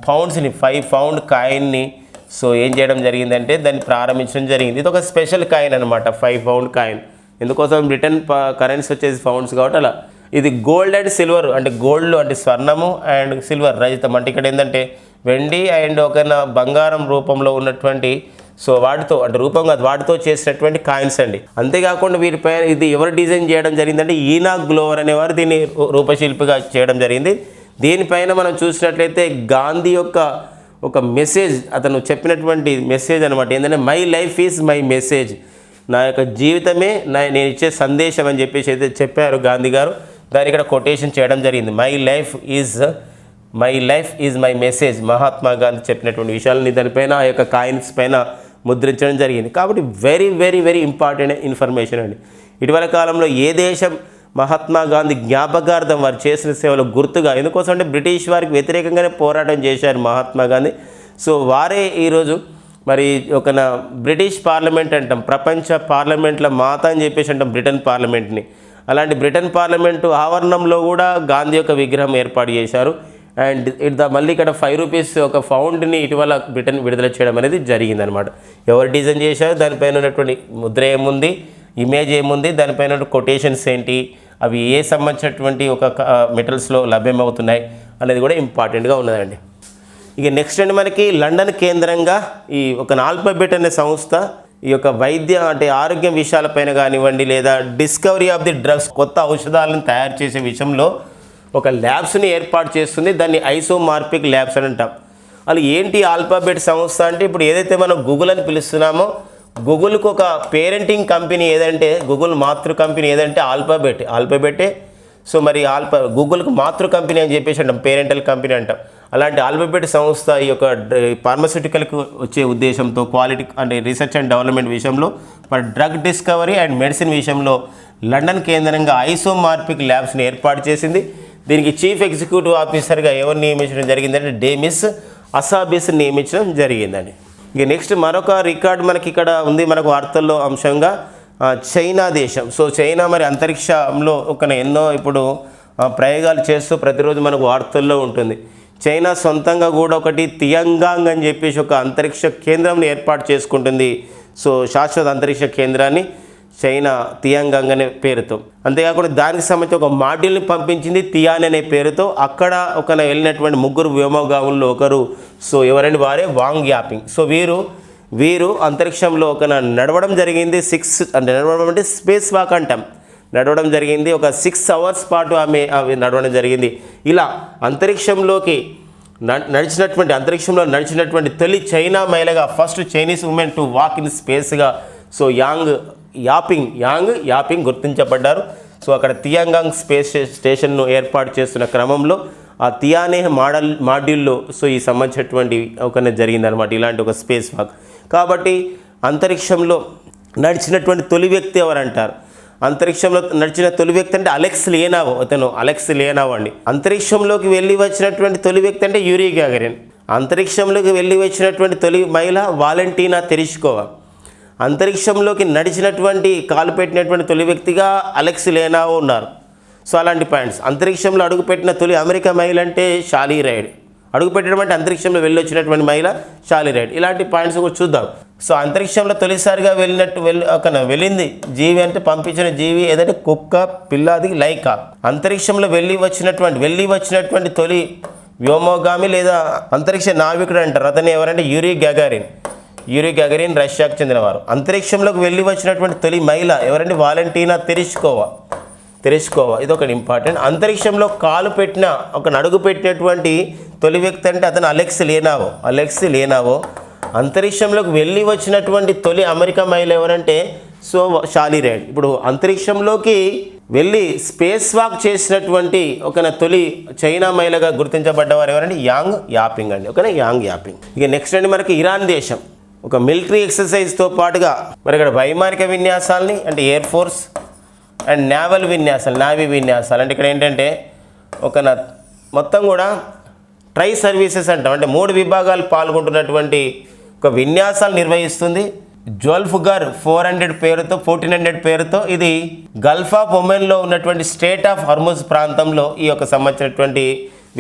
B: పౌండ్స్ని 5 పౌండ్ కాయిన్ని సో ఏం చేయడం జరిగిందంటే దాన్ని ప్రారంభించడం జరిగింది. ఇది ఒక స్పెషల్ కాయిన్ అనమాట, 5 పౌండ్ కాయిన్. ఎందుకోసం బ్రిటన్ కరెన్సీ వచ్చేసి పౌండ్స్ కాబట్టి అలా. ఇది గోల్డ్ అండ్ సిల్వర్ అంటే గోల్డ్ అంటే స్వర్ణము అండ్ సిల్వర్ రజితం అంటే ఇక్కడ ఏంటంటే వెండి అండ్ బంగారం రూపంలో ఉన్నటువంటి సో వాటితో చేసినటువంటి కాయిన్స్ అండి. అంతేకాకుండా వీటిపైన ఇది ఎవరు డిజైన్ చేయడం జరిగిందంటే ఈనాక్ గ్లోవర్ అనేవారు దీన్ని రూపశిల్పిగా చేయడం జరిగింది. దీనిపైన మనం చూసినట్లయితే గాంధీ యొక్క ఒక మెసేజ్, అతను చెప్పినటువంటి మెసేజ్ అనమాట. ఏంటంటే my life is my message, నా యొక్క జీవితమే నేను ఇచ్చే సందేశం అని చెప్పేసి అయితే చెప్పారు గాంధీ గారు. దాని ఇక్కడ కొటేషన్ చేయడం జరిగింది. My life is my message, Mahatma Gandhi చెప్పినటువంటి విషయాలని దానిపైన ఆ యొక్క కాయిన్స్ పైన ముద్రించడం జరిగింది. కాబట్టి very very very important information అండి. ఇటీవల కాలంలో ఏ దేశం మహాత్మా గాంధీ జ్ఞాపకార్థం వారు చేసిన సేవలకు గుర్తుగా, ఎందుకోసం అంటే బ్రిటిష్ వారికి వ్యతిరేకంగానే పోరాటం చేశారు మహాత్మా గాంధీ. సో వారే ఈరోజు మరి ఒక బ్రిటిష్ పార్లమెంట్ అంటాం, ప్రపంచ పార్లమెంట్ల మాత అని చెప్పేసి అంటాం బ్రిటన్ పార్లమెంట్ని. అలాంటి బ్రిటన్ పార్లమెంటు ఆవరణంలో కూడా గాంధీ యొక్క విగ్రహం ఏర్పాటు చేశారు. అండ్ మళ్ళీ ఇక్కడ 5 రూపీస్ ఒక ఫౌండ్ని ఇటీవల బ్రిటన్ విడుదల చేయడం అనేది జరిగిందనమాట. ఎవరు డిజైన్ చేశారు, దానిపైన ఉన్నటువంటి ముద్ర ఏముంది, ఇమేజ్ ఏముంది, దానిపైన కొటేషన్స్ ఏంటి, అవి ఏ సంబంధించినటువంటి ఒక మెటల్స్లో లభ్యమవుతున్నాయి అనేది కూడా ఇంపార్టెంట్గా ఉన్నదండి. ఇక నెక్స్ట్ అండి మనకి లండన్ కేంద్రంగా ఈ ఒక ఆల్ఫాబెట్ అనే సంస్థ ఈ యొక్క వైద్య అంటే ఆరోగ్యం విషయాలపైన కానివ్వండి లేదా డిస్కవరీ ఆఫ్ ది డ్రగ్స్ కొత్త ఔషధాలను తయారు చేసే విషయంలో ఒక ల్యాబ్స్ని ఏర్పాటు చేస్తుంది. దాన్ని ఐసోమార్పిక్ ల్యాబ్స్ అని అంటాం. అది ఏంటి ఆల్ఫాబెట్ సంస్థ అంటే, ఇప్పుడు ఏదైతే మనం గూగుల్ అని పిలుస్తున్నామో గూగుల్కి ఒక పేరెంటింగ్ కంపెనీ ఏదంటే, గూగుల్ మాతృ కంపెనీ ఏదంటే ఆల్ఫాబెటే. సో మరి గూగుల్కి మాతృ కంపెనీ అని చెప్పేసి అంటాం, పేరెంటల్ కంపెనీ అంటాం. అలాంటి ఆల్ఫాబెట్ సంస్థ ఈ యొక్క ఫార్మస్యూటికల్కి వచ్చే ఉద్దేశంతో క్వాలిటీ అంటే రీసెర్చ్ అండ్ డెవలప్మెంట్ విషయంలో మరి డ్రగ్ డిస్కవరీ అండ్ మెడిసిన్ విషయంలో లండన్ కేంద్రంగా ఐసోమార్పిక్ ల్యాబ్స్ని ఏర్పాటు చేసింది. దీనికి చీఫ్ ఎగ్జిక్యూటివ్ ఆఫీసర్గా ఎవరు నియమించడం జరిగిందంటే డేమిస్ అసాబిస్ నియమించడం జరిగిందండి. ఇక నెక్స్ట్ మరొక రికార్డ్ మనకి ఇక్కడ ఉంది మనకు వార్తల్లో అంశంగా చైనా దేశం. సో చైనా మరి అంతరిక్షంలో ఎన్నో ఇప్పుడు ప్రయోగాలు చేస్తూ ప్రతిరోజు మనకు వార్తల్లో ఉంటుంది. చైనా సొంతంగా కూడా ఒకటి తియాంగాంగ్ అని చెప్పేసి ఒక అంతరిక్ష కేంద్రాన్ని ఏర్పాటు చేసుకుంటుంది. సో శాశ్వత అంతరిక్ష కేంద్రాన్ని చైనా తియాంగాంగ్ అనే పేరుతో. అంతేకాకుండా దానికి సంబంధించి ఒక మాడ్యూల్ని పంపించింది తియాన్ అనే పేరుతో. అక్కడ వెళ్ళినటువంటి 3 వ్యోమగాముల్లో ఒకరు సో ఎవరండి వారే వాంగ్ యాపింగ్. సో వీరు అంతరిక్షంలో నడవడం జరిగింది. నడవడం అంటే స్పేస్ వాక్ అంటాం, నడవడం జరిగింది. ఒక 6 అవర్స్ పాటు ఆమె నడవడం జరిగింది. ఇలా అంతరిక్షంలో నడిచినటువంటి తొలి చైనా మహిళగా first Chinese women to walk in స్పేస్గా సో యాంగ్ యాపింగ్ గుర్తించబడ్డారు. సో అక్కడ తియాంగాంగ్ స్పేస్ స్టేషన్ను ఏర్పాటు చేస్తున్న క్రమంలో ఆ తియానే మాడ్యూల్లో సో ఈ సంబంధించినటువంటి జరిగిందనమాట ఇలాంటి ఒక స్పేస్ వాక్. కాబట్టి అంతరిక్షంలో నడిచినటువంటి తొలి వ్యక్తి ఎవరంటారు? అంతరిక్షంలో నడిచిన తొలి వ్యక్తి అంటే అలెక్స్ లియోనావ్ అండి. అంతరిక్షంలోకి వెళ్ళి వచ్చినటువంటి తొలి వ్యక్తి అంటే యూరీ గ్యాగరిన్. అంతరిక్షంలోకి వెళ్ళి వచ్చినటువంటి తొలి మహిళ వాలెంటీనా తెరిష్కోవా. అంతరిక్షంలోకి నడిచినటువంటి కాలు పెట్టినటువంటి తొలి వ్యక్తిగా అలెక్స్ లియోనావ్ ఉన్నారు. సో అలాంటి పాయింట్స్. అంతరిక్షంలో అడుగుపెట్టిన తొలి అమెరికా మహిళ అంటే షాలీ రైడ్. అడుగుపెట్టడం అంటే అంతరిక్షంలో వెళ్ళి వచ్చినటువంటి మహిళ షాలీ రైడ్. ఇలాంటి పాయింట్స్ కూడా చూద్దాం. సో అంతరిక్షంలో తొలిసారిగా వెళ్ళింది జీవి అంటే పంపించిన జీవి ఏదంటే కుక్క, పిల్లాది లైకా. అంతరిక్షంలో వెళ్ళి వచ్చినటువంటి తొలి వ్యోమగామి లేదా అంతరిక్ష నావికుడు అంటారు. అతను ఎవరంటే యూరీ గగరిన్ రష్యాకు చెందినవారు. అంతరిక్షంలోకి వెళ్ళి వచ్చినటువంటి తొలి మహిళ ఎవరంటే వాలెంటీనా తెరిష్కోవా. ఇది ఒకటి ఇంపార్టెంట్. అంతరిక్షంలో కాలు పెట్టిన అడుగు పెట్టినటువంటి తొలి వ్యక్తి అంటే అతను అలెక్స్ లియోనావ్. అంతరిక్షంలోకి వెళ్ళి వచ్చినటువంటి తొలి అమెరికా మహిళ ఎవరంటే సో షాలీ రైడ్. ఇప్పుడు అంతరిక్షంలోకి వెళ్ళి స్పేస్ వాక్ చేసినటువంటి తొలి చైనా మహిళగా గుర్తించబడ్డవారు ఎవరంటే యాంగ్ యాపింగ్ అండి. Yang Yaping. ఇక నెక్స్ట్ అండి మనకి ఇరాన్ దేశం ఒక మిలిటరీ ఎక్సర్సైజ్తో పాటుగా మరి ఇక్కడ వైమానిక విన్యాసాలని అంటే ఎయిర్ ఫోర్స్ అండ్ నావీ విన్యాసాలు అంటే ఇక్కడ ఏంటంటే మొత్తం కూడా ట్రై సర్వీసెస్ అంటాం. అంటే 3 విభాగాలు పాల్గొంటున్నటువంటి ఒక విన్యాసాలు నిర్వహిస్తుంది. జోల్ఫ్గర్ 1400 పేరుతో ఇది గల్ఫ్ ఆఫ్ ఒమెన్లో ఉన్నటువంటి స్టేట్ ఆఫ్ హర్ముజ్ ప్రాంతంలో ఈ సంబంధించినటువంటి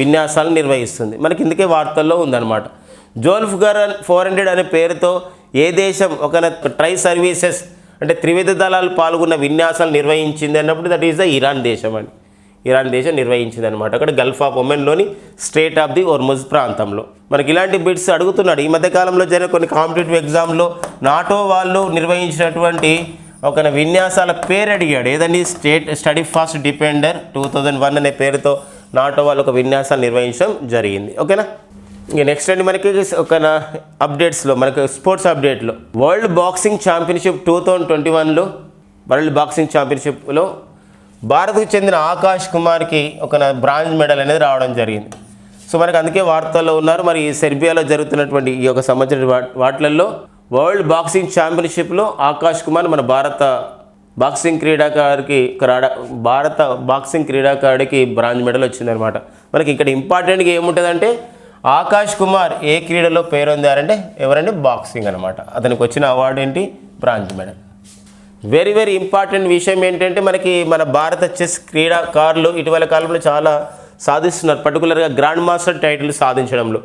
B: విన్యాసాలను నిర్వహిస్తుంది. మనకి ఇందుకే వార్తల్లో ఉందన్నమాట. జోల్ఫ్గర్ 400 అనే పేరుతో ఏ దేశం ట్రై సర్వీసెస్ అంటే త్రివిధ దళాలు పాల్గొన్న విన్యాసాలు నిర్వహించింది అన్నప్పుడు దట్ ఈస్ ద ఇరాన్ దేశం అండి. ఇరాన్ దేశం నిర్వహించింది అనమాట. అక్కడ గల్ఫ్ ఆఫ్ ఒమెన్లోని స్టేట్ ఆఫ్ ది హర్ముజ్ ప్రాంతంలో. మనకి ఇలాంటి బిట్స్ అడుగుతున్నాడు. ఈ మధ్యకాలంలో జరిగిన కొన్ని కాంపిటేటివ్ ఎగ్జామ్లో నాటో వాళ్ళు నిర్వహించినటువంటి విన్యాసాల పేరు అడిగాడు. ఏదండి స్టడీ ఫాస్ట్ డిఫెండర్ 2001 అనే పేరుతో నాటో వాళ్ళు విన్యాసాలు నిర్వహించడం జరిగింది. ఓకేనా. ఇక నెక్స్ట్ అండి మనకి అప్డేట్స్లో మనకి స్పోర్ట్స్ అప్డేట్లో వరల్డ్ బాక్సింగ్ ఛాంపియన్షిప్ 2021లో భారత్కు చెందిన ఆకాష్ కుమార్కి బ్రాంజ్ మెడల్ అనేది రావడం జరిగింది. సో మనకి అందుకే వార్తల్లో ఉన్నారు. మరి సెర్బియాలో జరుగుతున్నటువంటి ఈ సంబంధించిన వాటిల్లో వరల్డ్ బాక్సింగ్ ఛాంపియన్షిప్లో ఆకాష్ కుమార్ మన భారత బాక్సింగ్ భారత బాక్సింగ్ క్రీడాకారుడికి బ్రాంజ్ మెడల్ వచ్చిందనమాట. మనకి ఇక్కడ ఇంపార్టెంట్గా ఏముంటుందంటే ఆకాష్ కుమార్ ఏ క్రీడలో పేరొందారంటే ఎవరంటే బాక్సింగ్ అనమాట. అతనికి వచ్చిన అవార్డు ఏంటి? Bronze medal. Very very important విషయం ఏంటంటే మనకి మన భారత చెస్ క్రీడాకారులు ఇటీవల కాలంలో చాలా సాధిస్తున్నారు, పర్టికులర్గా గ్రాండ్ మాస్టర్ టైటిల్ సాధించడంలో.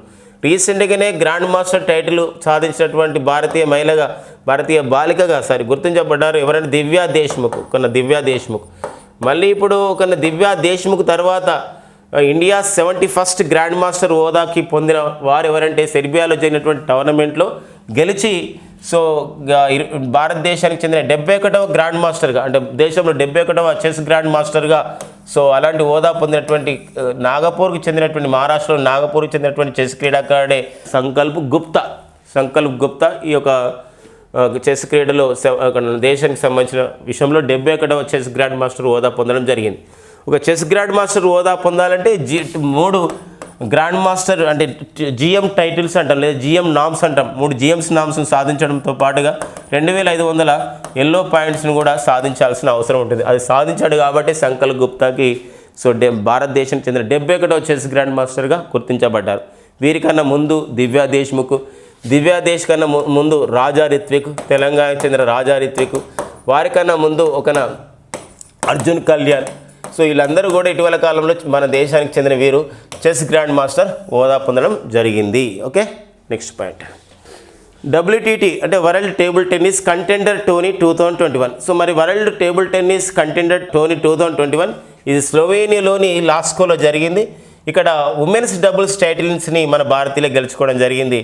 B: రీసెంట్గానే గ్రాండ్ మాస్టర్ టైటిల్ సాధించినటువంటి భారతీయ బాలికగా గుర్తించబడ్డారు ఎవరంటే దివ్యా దేశ్ముఖ్. మళ్ళీ ఇప్పుడు దివ్యా దేశ్ముఖ్ తర్వాత ఇండియా 71st గ్రాండ్ మాస్టర్ హోదాకి పొందిన వారు ఎవరంటే సెర్బియాలో జరిగినటువంటి టోర్నమెంట్లో గెలిచి భారతదేశానికి చెందిన 71వ గ్రాండ్ మాస్టర్గా, అంటే దేశంలో 71వ చెస్ గ్రాండ్ మాస్టర్గా అలాంటి హోదా పొందినటువంటి మహారాష్ట్రలో నాగపూర్కి చెందినటువంటి చెస్ క్రీడాకారుడే సంకల్ప్ గుప్తా ఈ యొక్క చెస్ క్రీడలో దేశానికి సంబంధించిన విషయంలో 71వ చెస్ గ్రాండ్ మాస్టర్ హోదా పొందడం జరిగింది. ఒక చెస్ గ్రాండ్ మాస్టర్ హోదా పొందాలంటే 3 గ్రాండ్ మాస్టర్ అంటే జిఎం టైటిల్స్ అంటాం, లేదా జిఎం నామ్స్ అంటాం. 3 జిఎంస్ నామ్స్ను సాధించడంతో పాటుగా 2500 ఎల్లో పాయింట్స్ను కూడా సాధించాల్సిన అవసరం ఉంటుంది. అది సాధించాడు కాబట్టి సంకల్ప్ గుప్తాకి భారతదేశానికి చెందిన 71వ చెస్ గ్రాండ్ మాస్టర్గా గుర్తించబడ్డారు. వీరికన్నా ముందు దివ్యా దేశ్ కన్నా ముందు రాజా రిత్విక్, తెలంగాణకు చెందిన రాజా రిత్విక్. వారికన్నా ముందు అర్జున్ కళ్యాణ్. వీళ్ళందరూ కూడా ఇటీవల కాలంలో మన దేశానికి చెందిన వీరు చెస్ గ్రాండ్ మాస్టర్ హోదా పొందడం జరిగింది. ఓకే, నెక్స్ట్ పాయింట్ WTT అంటే world table tennis contender tourney 2021. మరి world table tennis contender tourney 2021 ఇది స్లోవేనియాలోని లాస్కోలో జరిగింది. ఇక్కడ ఉమెన్స్ డబుల్స్ టైటిల్స్ని మన భారతీయులు గెలుచుకోవడం జరిగింది.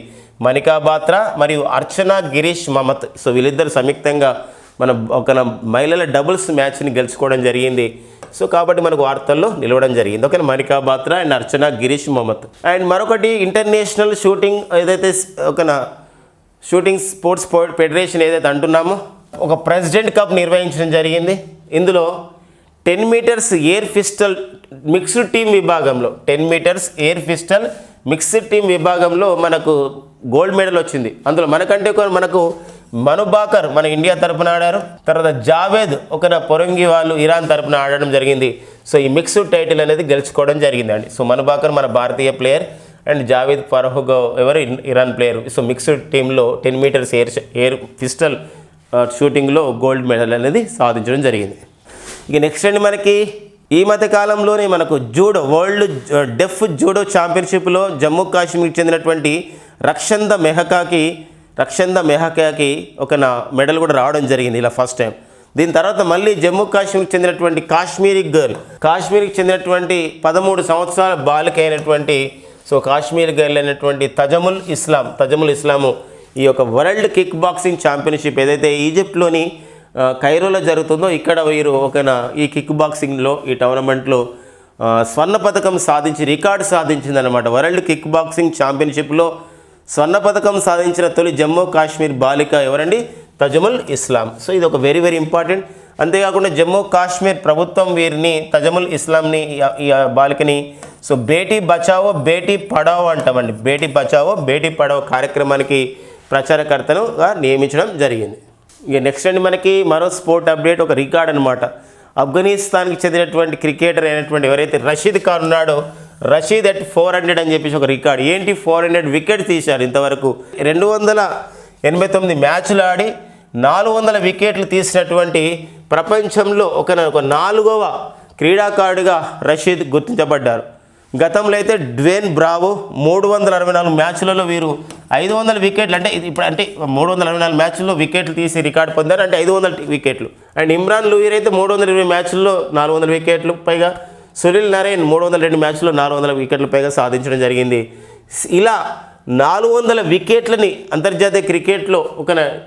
B: మనికా బాత్రా మరియు అర్చనా గిరీష్ మమత్. వీళ్ళిద్దరు సంయుక్తంగా మన మహిళల డబుల్స్ మ్యాచ్ని గెలుచుకోవడం జరిగింది. కాబట్టి మనకు వార్తల్లో నిలవడం జరిగింది. Okay, Manika Batra and Archana Girish Kamath. And మరొకటి ఇంటర్నేషనల్ షూటింగ్ ఏదైతే షూటింగ్ స్పోర్ట్స్ ఫెడరేషన్ ఏదైతే అంటున్నామో ఒక ప్రెసిడెంట్ కప్ నిర్వహించడం జరిగింది. ఇందులో 10 metres air pistol mixed team విభాగంలో 10 metres air pistol mixed team విభాగంలో మనకు గోల్డ్ మెడల్ వచ్చింది. అందులో మనకు మనుబాకర్ మన ఇండియా తరపున ఆడారు. తర్వాత జావేద్ పొరంగి వాళ్ళు ఇరాన్ తరపున ఆడడం జరిగింది. ఈ మిక్స్డ్ టైటిల్ అనేది గెలుచుకోవడం జరిగిందండి. మనుబాకర్ మన భారతీయ ప్లేయర్ అండ్ జావేద్ ఫరహుగ్ ఎవరు ఇరాన్ ప్లేయర్. మిక్స్డ్ టీంలో 10 మీటర్స్ ఎయిర్ పిస్టల్ షూటింగ్లో గోల్డ్ మెడల్ అనేది సాధించడం జరిగింది. ఇక నెక్స్ట్ అండి మనకి ఈ మధ్య కాలంలోనే మనకు వరల్డ్ డెఫ్ జూడో ఛాంపియన్షిప్లో జమ్మూ కాశ్మీర్కి చెందినటువంటి రక్షంద మెహకాకి ఒక మెడల్ కూడా రావడం జరిగింది ఇలా ఫస్ట్ టైం. దీని తర్వాత మళ్ళీ జమ్మూ కాశ్మీర్కి చెందినటువంటి కాశ్మీర్కి చెందినటువంటి 13 సంవత్సరాల బాలిక అయినటువంటి కాశ్మీర్ గర్ల్ అయినటువంటి తజముల్ ఇస్లాము ఈ యొక్క వరల్డ్ కిక్ బాక్సింగ్ ఛాంపియన్షిప్ ఏదైతే ఈజిప్ట్లోని కైరోలో జరుగుతుందో ఇక్కడ వీరు ఈ కిక్ బాక్సింగ్లో ఈ టోర్నమెంట్లో స్వర్ణ పథకం రికార్డు సాధించిందనమాట. వరల్డ్ కిక్ బాక్సింగ్ ఛాంపియన్షిప్లో స్వర్ణ పథకం సాధించిన తొలి జమ్మూ కాశ్మీర్ బాలిక ఎవరండి? తజముల్ ఇస్లాం. ఇది ఒక వెరీ వెరీ ఇంపార్టెంట్. అంతేకాకుండా జమ్మూ కాశ్మీర్ ప్రభుత్వం వీరిని తజముల్ ఇస్లాంని ఈ బాలికని బేటీ బచావో బేటీ పడావో అంటామండి. బేటీ బచావో బేటీ పడావో కార్యక్రమానికి ప్రచారకర్తనుగా నియమించడం జరిగింది. ఇక నెక్స్ట్ అండి మనకి మరో స్పోర్ట్ అప్డేట్, ఒక రికార్డ్ అనమాట. ఆఫ్ఘనిస్తాన్కి చెందినటువంటి క్రికెటర్ అయినటువంటి ఎవరైతే రషీద్ ఖాన్ ఉన్నాడో రషీద్ at 400 అని చెప్పేసి ఒక రికార్డ్. ఏంటి 400 వికెట్ తీశారు ఇంతవరకు. 289 మ్యాచ్లు ఆడి 400 వికెట్లు తీసినటువంటి ప్రపంచంలో ఒక 4వ క్రీడాకారుడిగా రషీద్ గుర్తించబడ్డారు. గతంలో అయితే డ్వేన్ బ్రావో 364 మ్యాచ్లలో వీరు 500 వికెట్లు అంటే ఇప్పుడు అంటే 364 మ్యాచ్ల్లో వికెట్లు తీసి రికార్డు పొందారు, అంటే 500 వికెట్లు. అండ్ ఇమ్రాన్ లూయిర్ అయితే 320 మ్యాచ్ల్లో 400 వికెట్లు పైగా, సునీల్ నరేన్ 302 మ్యాచ్ల్లో 400 వికెట్లు పైగా సాధించడం జరిగింది. ఇలా 400 వికెట్లని అంతర్జాతీయ క్రికెట్లో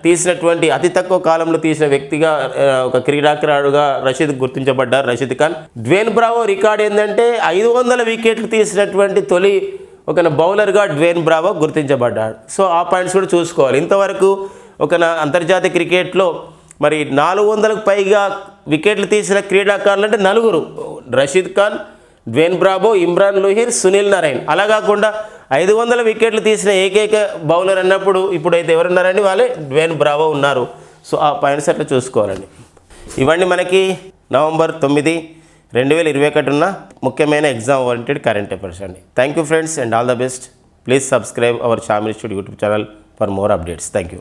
B: తీసినటువంటి అతి తక్కువ కాలంలో తీసిన వ్యక్తిగా ఒక క్రీడాకారుడుగా రషీద్ గుర్తించబడ్డారు Rashid Khan. Dwayne Bravo record ఏంటంటే 500 వికెట్లు తీసినటువంటి తొలి బౌలర్గా డ్వేన్ బ్రావో గుర్తించబడ్డాడు. ఆ పాయింట్స్ కూడా చూసుకోవాలి. ఇంతవరకు అంతర్జాతీయ క్రికెట్లో మరి 400కు పైగా వికెట్లు తీసిన క్రీడాకారులు అంటే 4: రషీద్ ఖాన్, డ్వేన్ బ్రావో, ఇమ్రాన్ లూయిర్, సునీల్ నరైన్. అలా కాకుండా 500 వికెట్లు తీసిన ఏకైక బౌలర్ అన్నప్పుడు ఇప్పుడైతే ఎవరున్నారండి? వాళ్ళే డ్వేన్ బ్రావో ఉన్నారు. ఆ పాయింట్స్ అట్లా చూసుకోవాలండి. ఇవన్నీ మనకి నవంబర్ 9, 2021 ఉన్న ముఖ్యమైన ఎగ్జామ్ ఓరియంటెడ్ కరెంట్ అఫైర్స్ అండి. Thank you friends and all the best. Please subscribe our Sam institute YouTube channel for more updates. Thank you.